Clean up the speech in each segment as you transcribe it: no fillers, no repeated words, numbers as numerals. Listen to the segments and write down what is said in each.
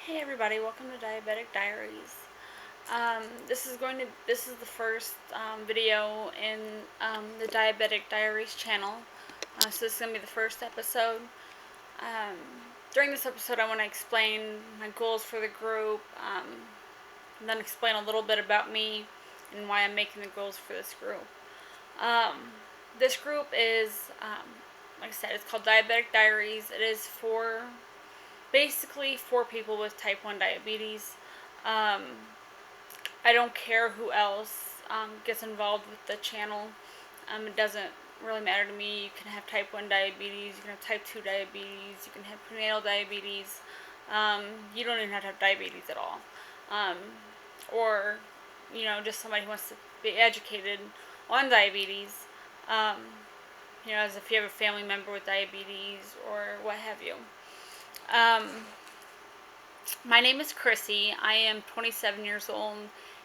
Hey everybody, welcome to Diabetic Diaries. This is the first video in the Diabetic Diaries channel. So this is gonna be the first episode. Um, During this episode, I want to explain my goals for the group, and then explain a little bit about me and why I'm making the goals for this group. Um, this group is, like I said, it's called Diabetic Diaries. It is basically for people with type 1 diabetes. Um, I don't care who else gets involved with the channel. It doesn't really matter to me. You can have type 1 diabetes, you can have type 2 diabetes, you can have prenatal diabetes. You don't even have to have diabetes at all. Um, or, just somebody who wants to be educated on diabetes. Um, as if you have a family member with diabetes or what have you. My name is Chrissy. I am 27 years old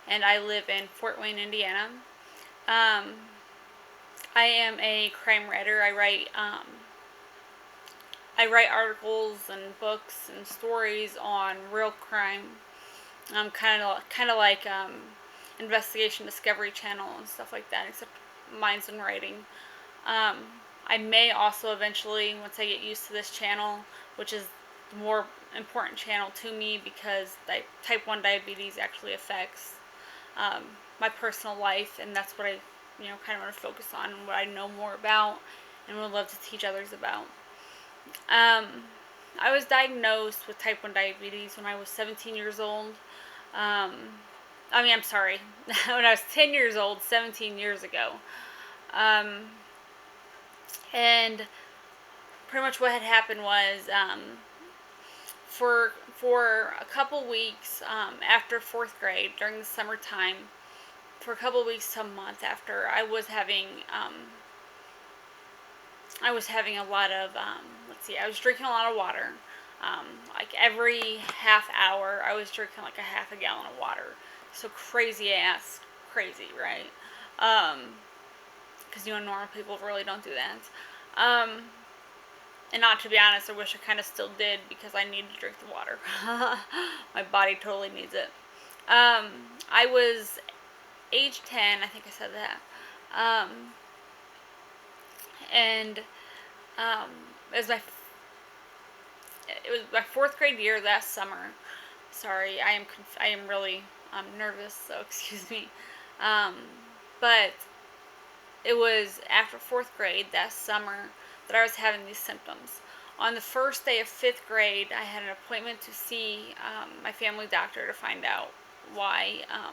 and I live in Fort Wayne, Indiana. I am a crime writer. I write articles and books and stories on real crime. Kind of like Investigation Discovery Channel and stuff like that, except mine's in writing. I may also eventually, once I get used to this channel, which is the more important channel to me because type 1 diabetes actually affects my personal life, and that's what I kind of want to focus on and what I know more about and would love to teach others about. I was diagnosed with type 1 diabetes when I was 17 years old. I'm sorry, when I was 10 years old, 17 years ago. And pretty much what had happened was for a couple weeks after 4th grade, during the summertime, for a couple weeks to a month after, I was having a lot of I was drinking a lot of water. Like every half hour, I was drinking like a half a gallon of water. So crazy, right? Because normal people really don't do that. And not to be honest, I wish I kind of still did because I need to drink the water. My body totally needs it. I was age 10, I think I said that. And it was my 4th grade year that summer. Sorry, I am really nervous, so excuse me. But it was after 4th grade that summer that I was having these symptoms. On the first day of 5th grade, I had an appointment to see my family doctor to find out why I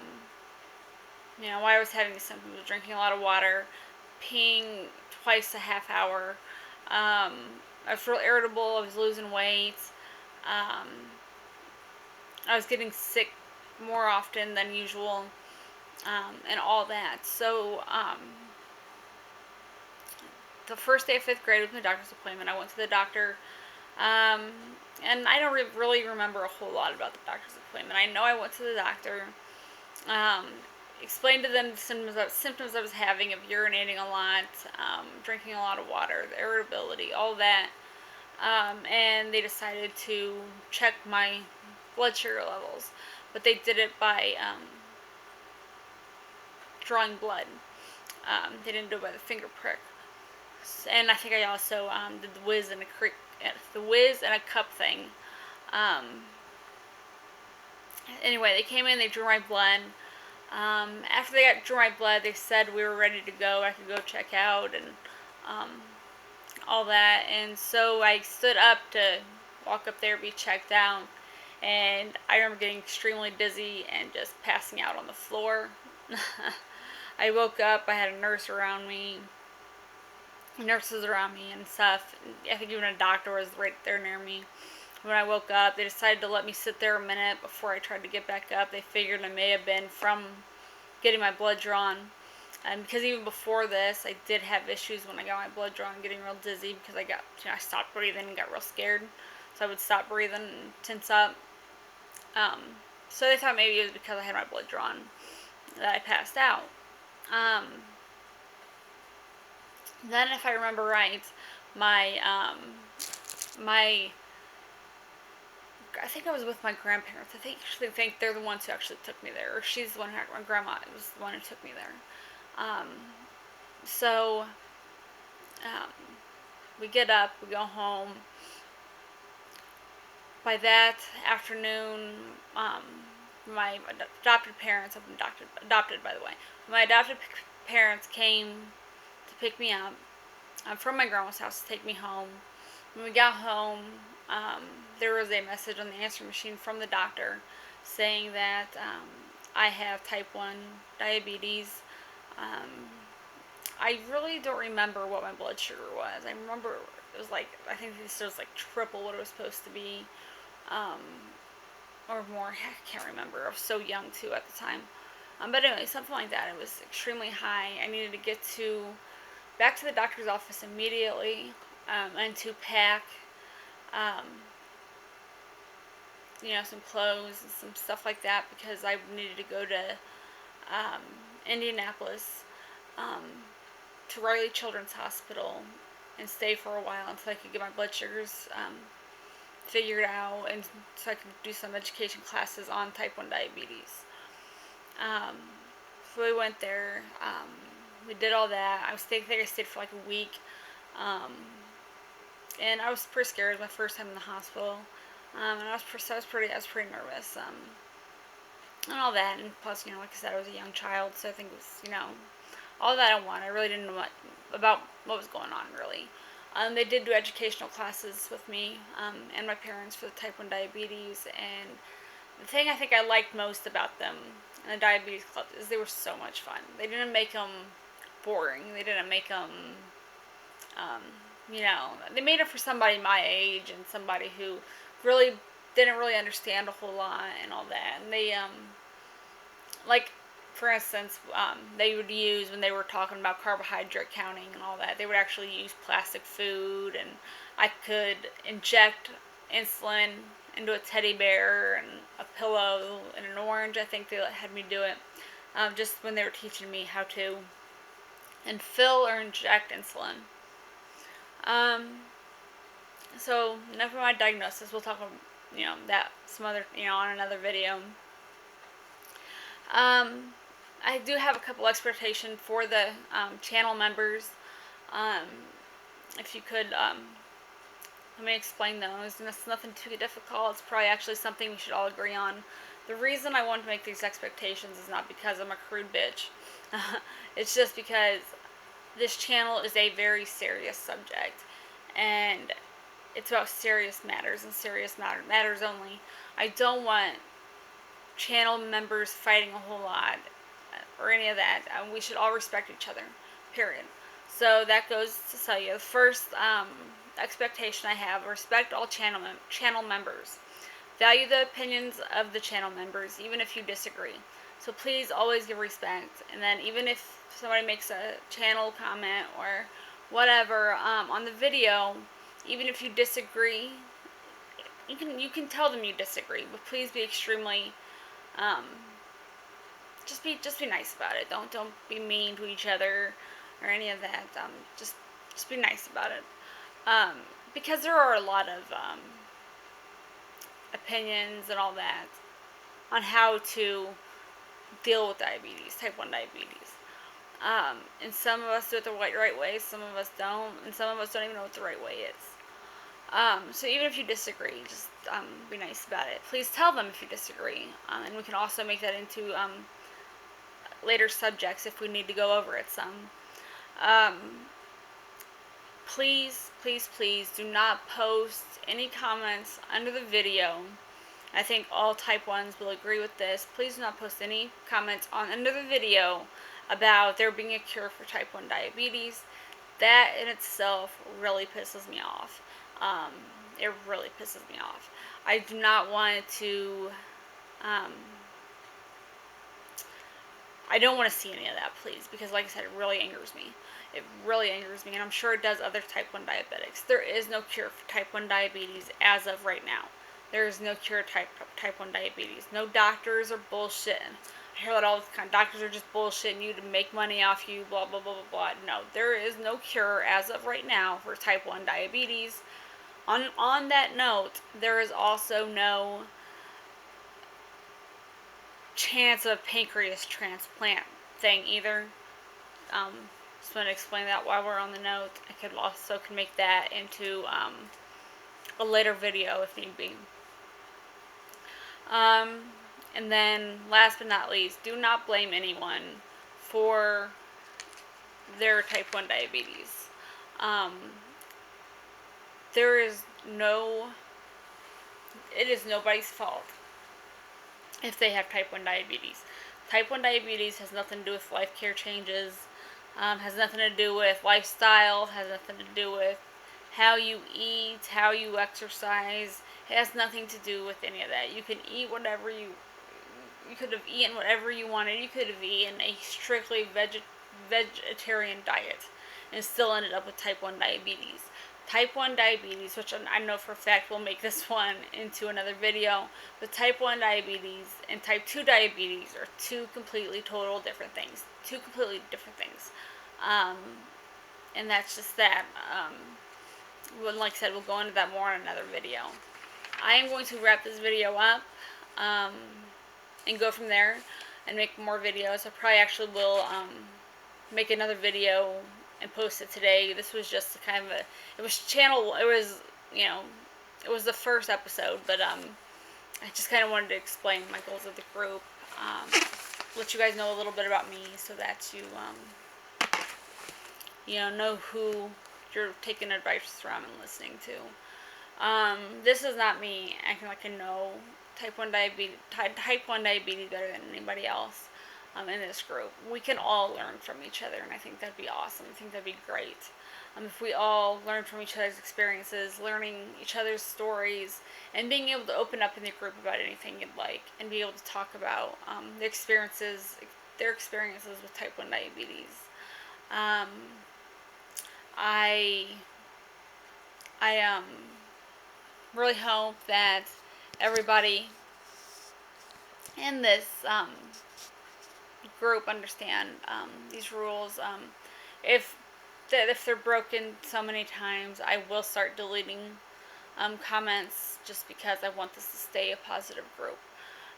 was having these symptoms. I was drinking a lot of water, peeing twice a half hour. I was real irritable. I was losing weight. I was getting sick more often than usual, and all that. So, the first day of 5th grade was my doctor's appointment. I went to the doctor, and I don't really remember a whole lot about the doctor's appointment. I know I went to the doctor, explained to them the symptoms I was having of urinating a lot, drinking a lot of water, the irritability, all that, and they decided to check my blood sugar levels, but they did it by drawing blood. They didn't do it by the finger prick. And I think I also did the whiz and a cup thing. Anyway, they came in, they drew my blood. After they drew my blood, they said we were ready to go. I could go check out and all that. And so I stood up to walk up there, be checked out. And I remember getting extremely dizzy and just passing out on the floor. I woke up, I had a nurses around me and stuff. I think even a doctor was right there near me. When I woke up, they decided to let me sit there a minute before I tried to get back up. They figured I may have been from getting my blood drawn. Because even before this, I did have issues when I got my blood drawn, getting real dizzy because I stopped breathing and got real scared. So I would stop breathing and tense up. So they thought maybe it was because I had my blood drawn that I passed out. Then, if I remember right, I think think I was with my grandparents. Actually think they're the ones who actually took me there. Or she's the one who, my grandma was the one who took me there. Um, so, um, we get up, we go home. By that afternoon, my adopted parents, I've been adopted by the way, my adopted parents came to pick me up from my grandma's house to take me home. When we got home, um, there was a message on the answering machine from the doctor saying that I have type 1 diabetes. Um, I really don't remember what my blood sugar was. I remember it was like, I think this was like triple what it was supposed to be, um, or more. I can't remember. I was so young too at the time. But anyway, something like that. It was extremely high. I needed to get back to the doctor's office immediately, and to pack, um, some clothes and some stuff like that, because I needed to go to um, Indianapolis, um, to Riley Children's Hospital, and stay for a while until I could get my blood sugars figured out, and so I could do some education classes on type 1 diabetes. Um, so we went there. We did all that. I think I stayed for like a week. And I was pretty scared. It was my first time in the hospital. And I was pretty nervous. And all that. And plus, like I said, I was a young child, so I think it was, all that I wanted. I really didn't know much about what was going on, really. They did do educational classes with me, and my parents, for the type 1 diabetes. And the thing I think I liked most about them in the diabetes club is they were so much fun. They didn't make them boring. They didn't make them, um, they made it for somebody my age and somebody who really didn't really understand a whole lot and all that. And they, like, for instance, they would use, when they were talking about carbohydrate counting and all that, they would actually use plastic food, and I could inject insulin into a teddy bear and a pillow and an orange. I think they had me do it, just when they were teaching me how to fill or inject insulin. So enough of my diagnosis. We'll talk about, that some other, on another video. I do have a couple expectations for the channel members. If you could, let me explain those. And it's nothing too difficult. It's probably actually something we should all agree on. The reason I want to make these expectations is not because I'm a crude bitch. It's just because this channel is a very serious subject, and it's about serious matters and serious matters only. I don't want channel members fighting a whole lot or any of that. We should all respect each other, period. So that goes to tell you, the first expectation I have: respect all channel members. Value the opinions of the channel members, even if you disagree. So please always give respect. And then even if somebody makes a channel comment or whatever on the video, even if you disagree, you can tell them you disagree, but please be extremely just be nice about it. Don't be mean to each other or any of that. Just be nice about it, because there are a lot of opinions and all that on how to deal with diabetes, type 1 diabetes. And some of us do it the right way, some of us don't, and some of us don't even know what the right way is. So even if you disagree, just be nice about it. Please tell them if you disagree, and we can also make that into later subjects if we need to go over it some. Please do not post any comments under the video. I think all type 1s will agree with this. Please do not post any comments under the video about there being a cure for type 1 diabetes. That in itself really pisses me off. It really pisses me off. I do not want to, I don't want to see any of that, please, because like I said, it really angers me. It really angers me, and I'm sure it does other type 1 diabetics. There is no cure for type 1 diabetes as of right now. There is no cure for type 1 diabetes. No doctors are bullshitting. I hear that all the time. Doctors are just bullshitting you to make money off you, blah, blah, blah, blah, blah. No, there is no cure as of right now for type 1 diabetes. On that note, there is also no chance of pancreas transplant thing either. Just want to explain that while we're on the note. I could also make that into a later video if need be. And then last but not least, do not blame anyone for their type 1 diabetes. There is no, it is nobody's fault if they have type 1 diabetes. Type 1 diabetes has nothing to do with life care changes, has nothing to do with lifestyle, has nothing to do with how you eat, how you exercise. It has nothing to do with any of that. You can eat whatever you could have eaten whatever you wanted. You could have eaten a strictly vegetarian diet and still ended up with type 1 diabetes. Type 1 diabetes, which I know for a fact will make this one into another video, but type 1 diabetes and type 2 diabetes are two completely total different things. Two completely different things. And that's just that. Well, like I said, we'll go into that more in another video. I am going to wrap this video up and go from there and make more videos. I probably actually will make another video and post it today. This was just kind of it was it was the first episode, but I just kind of wanted to explain my goals of the group, let you guys know a little bit about me so that you know who you're taking advice from and listening to. This is not me acting like I know type 1 diabetes better than anybody else in this group. We can all learn from each other, and I think that'd be awesome. I think that'd be great. If we all learn from each other's experiences, learning each other's stories, and being able to open up in the group about anything you'd like, and be able to talk about their experiences with type 1 diabetes. I really hope that everybody in this group understand these rules. If they're broken so many times, I will start deleting comments just because I want this to stay a positive group.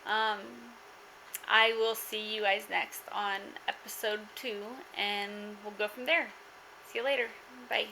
I will see you guys next on episode 2, and we'll go from there. See you later. Bye.